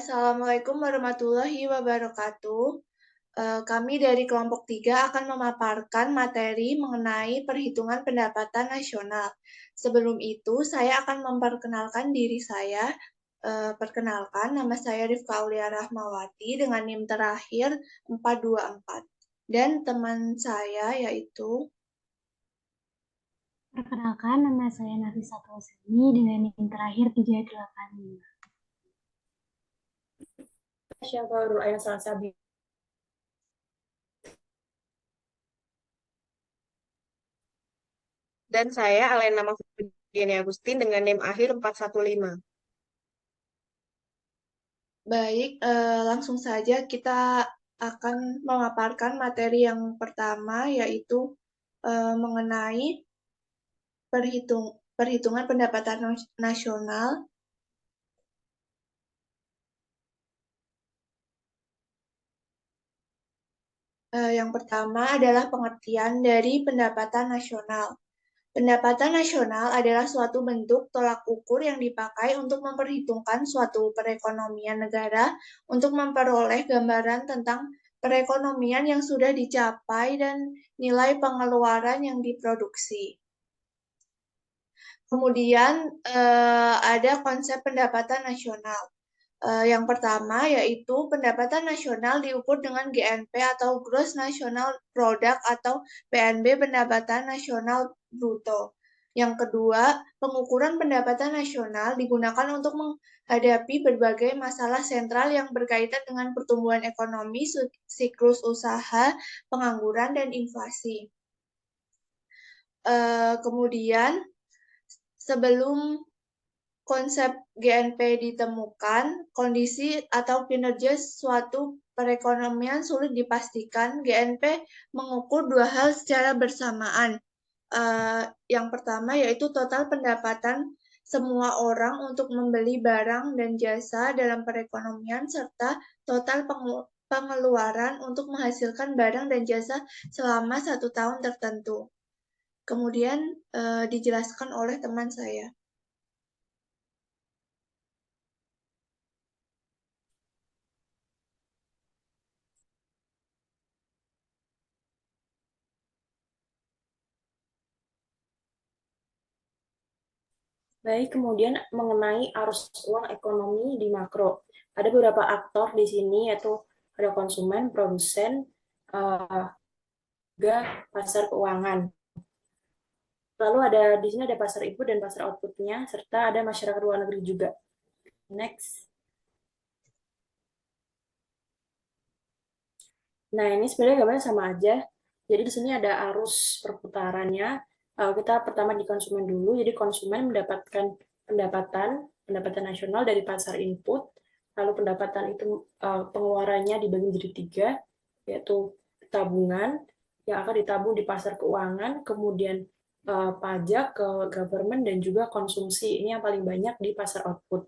Assalamualaikum warahmatullahi wabarakatuh. Kami dari kelompok 3 akan memaparkan materi mengenai perhitungan pendapatan nasional. Sebelum itu, saya akan memperkenalkan diri saya. Perkenalkan, nama saya Rifka Aulia Rahmawati dengan NIM terakhir 424. Dan teman saya yaitu... Perkenalkan, nama saya Nafisa Tausini dengan NIM terakhir 385. Syafarul Ayat Salsabi. Dan saya Alena Mafudini Agustin dengan NIM akhir 415. Baik, langsung saja kita akan memaparkan materi yang pertama, yaitu mengenai perhitungan pendapatan nasional. Yang pertama adalah pengertian dari pendapatan nasional. Pendapatan nasional adalah suatu bentuk tolak ukur yang dipakai untuk memperhitungkan suatu perekonomian negara untuk memperoleh gambaran tentang perekonomian yang sudah dicapai dan nilai pengeluaran yang diproduksi. Kemudian ada konsep pendapatan nasional. Yang pertama yaitu pendapatan nasional diukur dengan GNP atau Gross National Product atau PNB pendapatan nasional bruto. Yang kedua, pengukuran pendapatan nasional digunakan untuk menghadapi berbagai masalah sentral yang berkaitan dengan pertumbuhan ekonomi, siklus usaha, pengangguran, dan inflasi. Kemudian, sebelum konsep GNP ditemukan, kondisi atau kinerja suatu perekonomian sulit dipastikan. GNP mengukur dua hal secara bersamaan. Yang pertama yaitu total pendapatan semua orang untuk membeli barang dan jasa dalam perekonomian, serta total pengeluaran untuk menghasilkan barang dan jasa selama 1 tahun tertentu. Kemudian dijelaskan oleh teman saya. Baik, kemudian mengenai arus uang ekonomi di makro. Ada beberapa aktor di sini, yaitu ada konsumen, produsen, juga pasar keuangan. Lalu ada di sini ada pasar input dan pasar output-nya, serta ada masyarakat luar negeri juga. Next. Nah, ini sebenarnya gambarnya sama aja. Jadi di sini ada arus perputarannya. Kita pertama di konsumen dulu. Jadi konsumen mendapatkan pendapatan nasional dari pasar input. Lalu pendapatan itu pengeluarannya dibagi menjadi 3, yaitu tabungan yang akan ditabung di pasar keuangan, kemudian pajak ke government, dan juga konsumsi. Ini yang paling banyak di pasar output.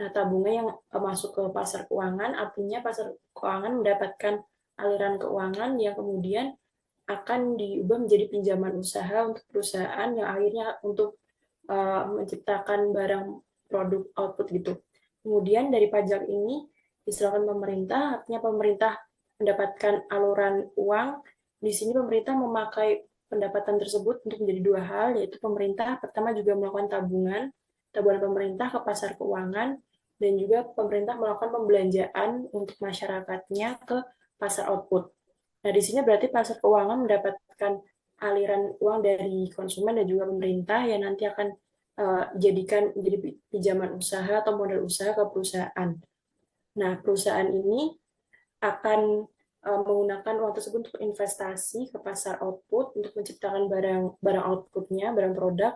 Nah, tabungan yang masuk ke pasar keuangan, artinya pasar keuangan mendapatkan aliran keuangan yang kemudian akan diubah menjadi pinjaman usaha untuk perusahaan yang akhirnya untuk menciptakan barang produk output gitu. Kemudian dari pajak ini diserahkan pemerintah, artinya pemerintah mendapatkan aluran uang. Di sini pemerintah memakai pendapatan tersebut untuk menjadi 2 hal, yaitu pemerintah pertama juga melakukan tabungan pemerintah ke pasar keuangan, dan juga pemerintah melakukan pembelanjaan untuk masyarakatnya ke pasar output. Nah, di sini berarti pasar keuangan mendapatkan aliran uang dari konsumen dan juga pemerintah yang nanti akan jadikan menjadi pinjaman usaha atau modal usaha ke perusahaan. Nah, perusahaan ini akan menggunakan uang tersebut untuk investasi ke pasar output untuk menciptakan barang outputnya, barang produk.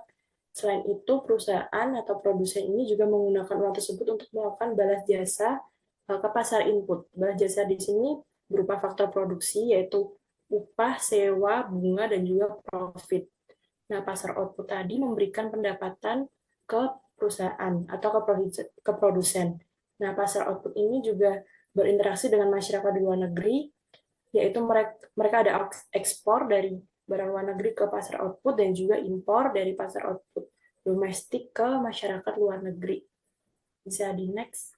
Selain itu, perusahaan atau produsen ini juga menggunakan uang tersebut untuk melakukan balas jasa ke pasar input. Balas jasa di sini berupa faktor produksi, yaitu upah, sewa, bunga, dan juga profit. Nah, pasar output tadi memberikan pendapatan ke perusahaan atau ke produsen. Nah, pasar output ini juga berinteraksi dengan masyarakat di luar negeri, yaitu mereka ada ekspor dari barang luar negeri ke pasar output dan juga impor dari pasar output domestik ke masyarakat luar negeri. Bisa di next.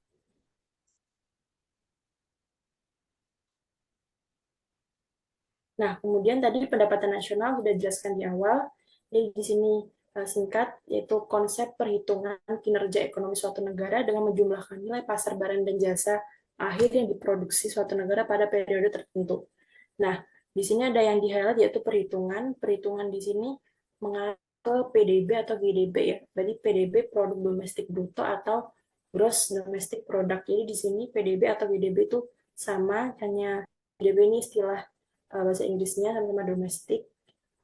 Nah, kemudian tadi pendapatan nasional sudah dijelaskan di awal. Jadi di sini singkat, yaitu konsep perhitungan kinerja ekonomi suatu negara dengan menjumlahkan nilai pasar barang dan jasa akhir yang diproduksi suatu negara pada periode tertentu. Nah, di sini ada yang di-highlight yaitu perhitungan. Perhitungan di sini mengarah ke PDB atau GDB ya. Berarti PDB produk domestik bruto atau gross domestic product. Jadi di sini PDB atau GDB itu sama, hanya PDB ini istilah bahasa Inggrisnya sama-sama domestik.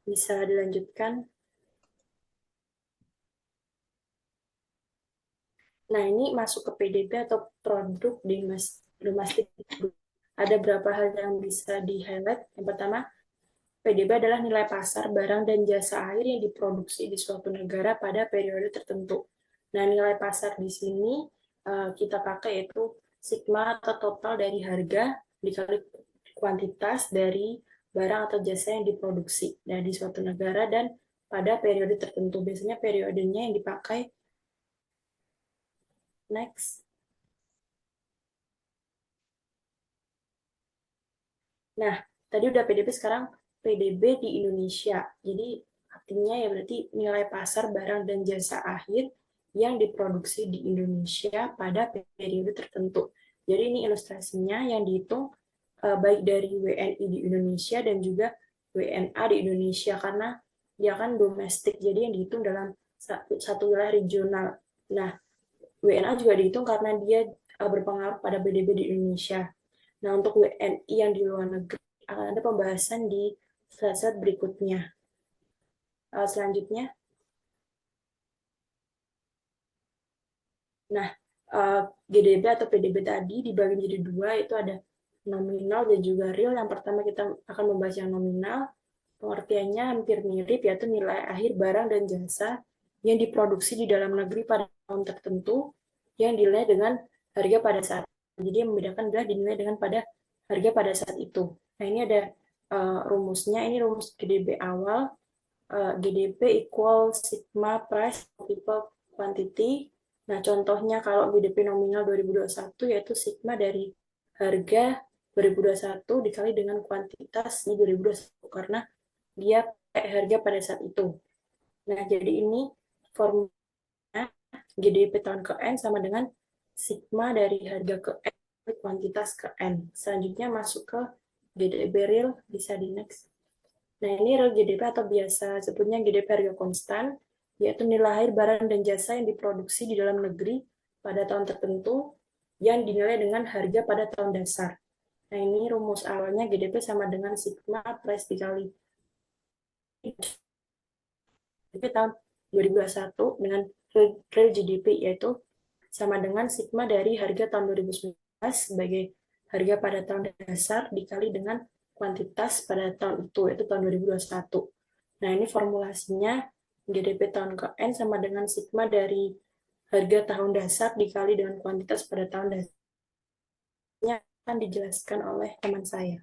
Bisa dilanjutkan. Nah, ini masuk ke PDB atau produk domestik. Ada beberapa hal yang bisa di-highlight. Yang pertama, PDB adalah nilai pasar barang dan jasa akhir yang diproduksi di suatu negara pada periode tertentu. Nah, nilai pasar di sini kita pakai yaitu sigma atau total dari harga dikali kuantitas dari barang atau jasa yang diproduksi di suatu negara dan pada periode tertentu. Biasanya periodenya yang dipakai next. Nah, tadi udah PDB, sekarang PDB di Indonesia. Jadi artinya ya berarti nilai pasar barang dan jasa akhir yang diproduksi di Indonesia pada periode tertentu. Jadi ini ilustrasinya yang dihitung baik dari WNI di Indonesia dan juga WNA di Indonesia karena dia kan domestik, jadi yang dihitung dalam satu wilayah regional. Nah, WNA juga dihitung karena dia berpengaruh pada PDB di Indonesia. Nah, untuk WNI yang di luar negeri akan ada pembahasan di slide berikutnya. Selanjutnya, nah, GDB atau PDB tadi dibagi menjadi dua, itu ada nominal dan juga real. Yang pertama kita akan membahas yang nominal. Pengertiannya hampir mirip, yaitu nilai akhir barang dan jasa yang diproduksi di dalam negeri pada tahun tertentu yang dinilai dengan harga pada saat. Jadi yang membedakan adalah dinilai dengan pada harga pada saat itu. Nah, ini ada rumusnya. Ini rumus GDP awal. GDP equal sigma price multiple quantity. Nah, contohnya kalau GDP nominal 2021 yaitu sigma dari harga 2021 dikali dengan kuantitas di 2021 karena dia harga pada saat itu. Nah, jadi ini formulanya GDP tahun ke N sama dengan sigma dari harga ke N kuantitas ke N. Selanjutnya masuk ke GDP real, bisa di next. Nah, ini real GDP atau biasa sebutnya GDP harga konstan, yaitu nilai akhir barang dan jasa yang diproduksi di dalam negeri pada tahun tertentu yang dinilai dengan harga pada tahun dasar. Nah, ini rumus awalnya GDP sama dengan sigma price dikali GDP tahun 2021 dengan real GDP, yaitu sama dengan sigma dari harga tahun 2019 sebagai harga pada tahun dasar dikali dengan kuantitas pada tahun itu, yaitu tahun 2021. Nah, ini formulasinya GDP tahun ke N sama dengan sigma dari harga tahun dasar dikali dengan kuantitas pada tahun dasar. Ini akan dijelaskan oleh teman saya.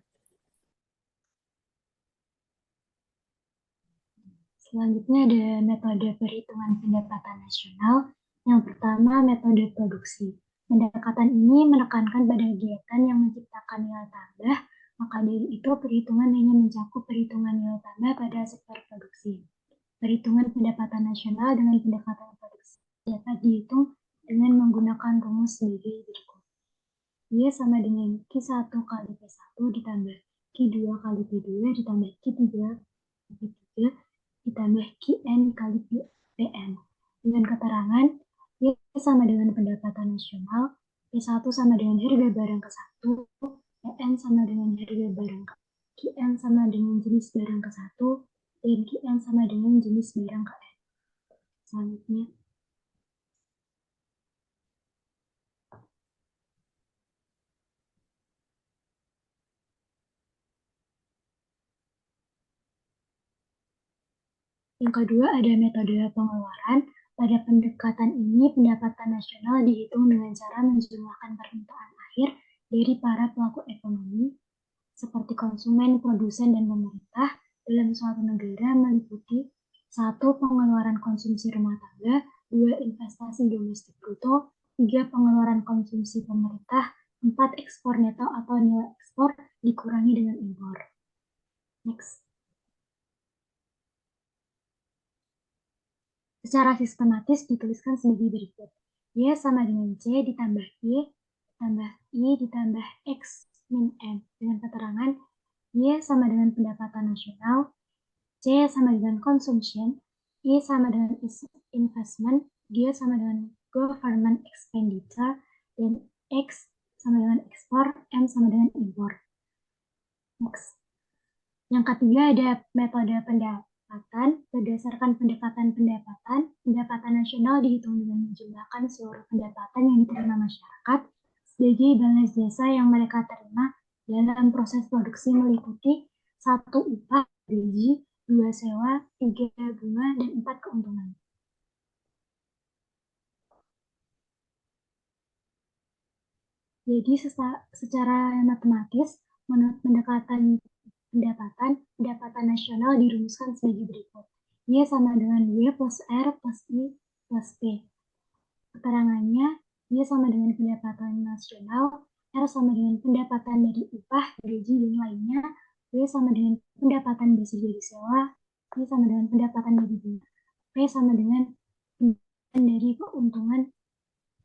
Selanjutnya ada metode perhitungan pendapatan nasional. Yang pertama, metode produksi. Pendekatan ini menekankan pada kegiatan yang menciptakan nilai tambah, maka dari itu perhitungan hanya mencakup perhitungan nilai tambah pada sektor produksi. Perhitungan pendapatan nasional dengan pendekatan produksi dapat dihitung dengan menggunakan rumus sebagai berikut. Y sama dengan Q1 kali P1 ditambah Q2 kali P2 ditambah Q3 kali P3 ditambah Qn kali Pn. Dengan keterangan, Y sama dengan pendapatan nasional, P1 sama dengan harga barang ke-1, Pn sama dengan harga barang ke Qn sama dengan jenis barang ke-1, dan Qn sama dengan jenis barang ke-n. Selanjutnya, yang kedua ada metode pengeluaran. Pada pendekatan ini, pendapatan nasional dihitung dengan cara menjumlahkan permintaan akhir dari para pelaku ekonomi, seperti konsumen, produsen, dan pemerintah dalam suatu negara meliputi 1. Pengeluaran konsumsi rumah tangga, 2. Investasi domestik bruto, 3. Pengeluaran konsumsi pemerintah, 4. Ekspor neto atau nilai ekspor dikurangi dengan impor. secara sistematis dituliskan sebagai berikut. Y sama dengan C ditambah Y ditambah I ditambah X min M dengan keterangan Y sama dengan pendapatan nasional, C sama dengan consumption, I sama dengan investment, G sama dengan government expenditure, dan X sama dengan ekspor, M sama dengan impor. Next. Yang ketiga ada metode pendapatan. Berdasarkan pendekatan pendapatan nasional dihitung dengan menjumlahkan seluruh pendapatan yang diterima masyarakat sebagai balas jasa yang mereka terima dalam proses produksi meliputi 1 upah, gaji, 2 sewa, 3 bunga, dan 4 keuntungan. Jadi secara matematis, menurut pendekatan pendapatan nasional dirumuskan sebagai berikut. Y sama dengan Y plus R plus I plus P. Keterangannya, Y sama dengan pendapatan nasional, R sama dengan pendapatan dari upah, gaji, dan lainnya, Y sama dengan pendapatan basic dari sewa, I sama dengan pendapatan dari bunga, P sama dengan pendapatan dari keuntungan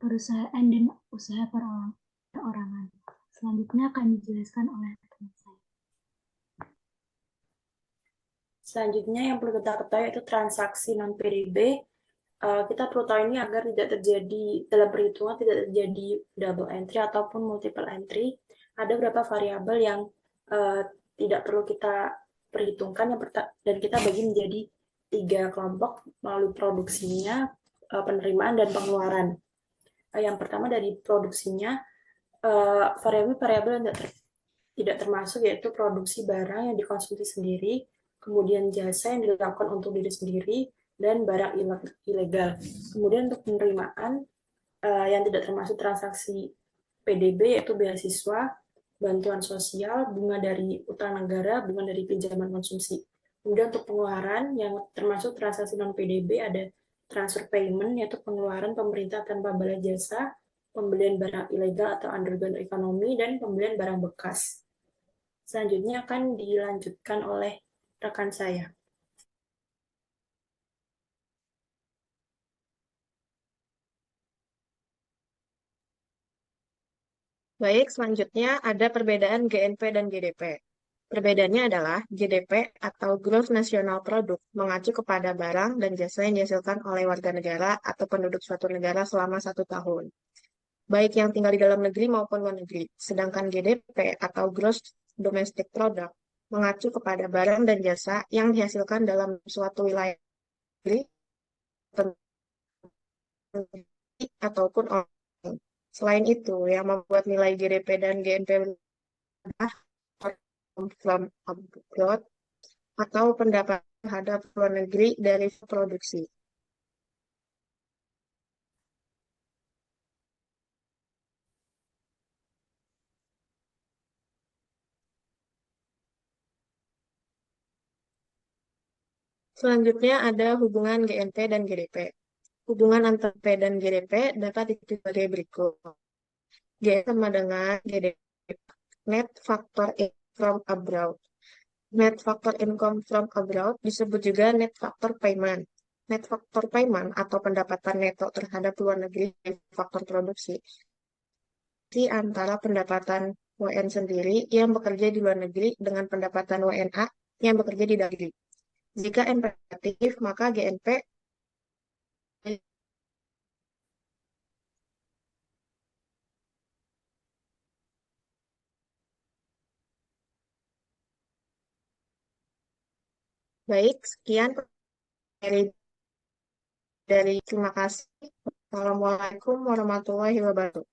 perusahaan dan usaha perorangan. Selanjutnya akan dijelaskan oleh teman saya. Selanjutnya yang perlu kita ketahui itu transaksi non-PDB. Kita perlu tahu ini agar tidak terjadi dalam perhitungan tidak terjadi double entry ataupun multiple entry. Ada beberapa variabel yang tidak perlu kita perhitungkan dan kita bagi menjadi 3 kelompok melalui produksinya, penerimaan, dan pengeluaran. Yang pertama dari produksinya, variabel-variabel yang tidak termasuk yaitu produksi barang yang dikonsumsi sendiri, kemudian jasa yang dilakukan untuk diri sendiri, dan barang ilegal. Kemudian untuk penerimaan yang tidak termasuk transaksi PDB yaitu beasiswa, bantuan sosial, bunga dari utang negara, bunga dari pinjaman konsumsi. Kemudian untuk pengeluaran yang termasuk transaksi non-PDB ada transfer payment yaitu pengeluaran pemerintah tanpa balas jasa, pembelian barang ilegal atau underground ekonomi, dan pembelian barang bekas. Selanjutnya akan dilanjutkan oleh rekan saya. Baik, selanjutnya ada perbedaan GNP dan GDP. Perbedaannya adalah GDP atau Gross National Product mengacu kepada barang dan jasa yang dihasilkan oleh warga negara atau penduduk suatu negara selama 1 tahun, baik yang tinggal di dalam negeri maupun luar negeri. Sedangkan GDP atau Gross Domestic Product mengacu kepada barang dan jasa yang dihasilkan dalam suatu wilayah negeri ataupun orang. Selain itu, yang membuat nilai GDP dan GNP adalah from abroad atau pendapatan terhadap luar negeri dari produksi. Selanjutnya ada hubungan GNP dan GDP. Hubungan antara P dan GDP dapat dikutip sebagai berikut. G sama dengan GDP, Net Factor Income from Abroad. Net Factor Income from Abroad disebut juga Net Factor Payment. Net Factor Payment atau pendapatan neto terhadap luar negeri dari faktor produksi di antara pendapatan WN sendiri yang bekerja di luar negeri dengan pendapatan WNA yang bekerja di dalam negeri. Jika N negatif, maka GNP baik. Sekian dari terima kasih. Assalamualaikum warahmatullahi wabarakatuh.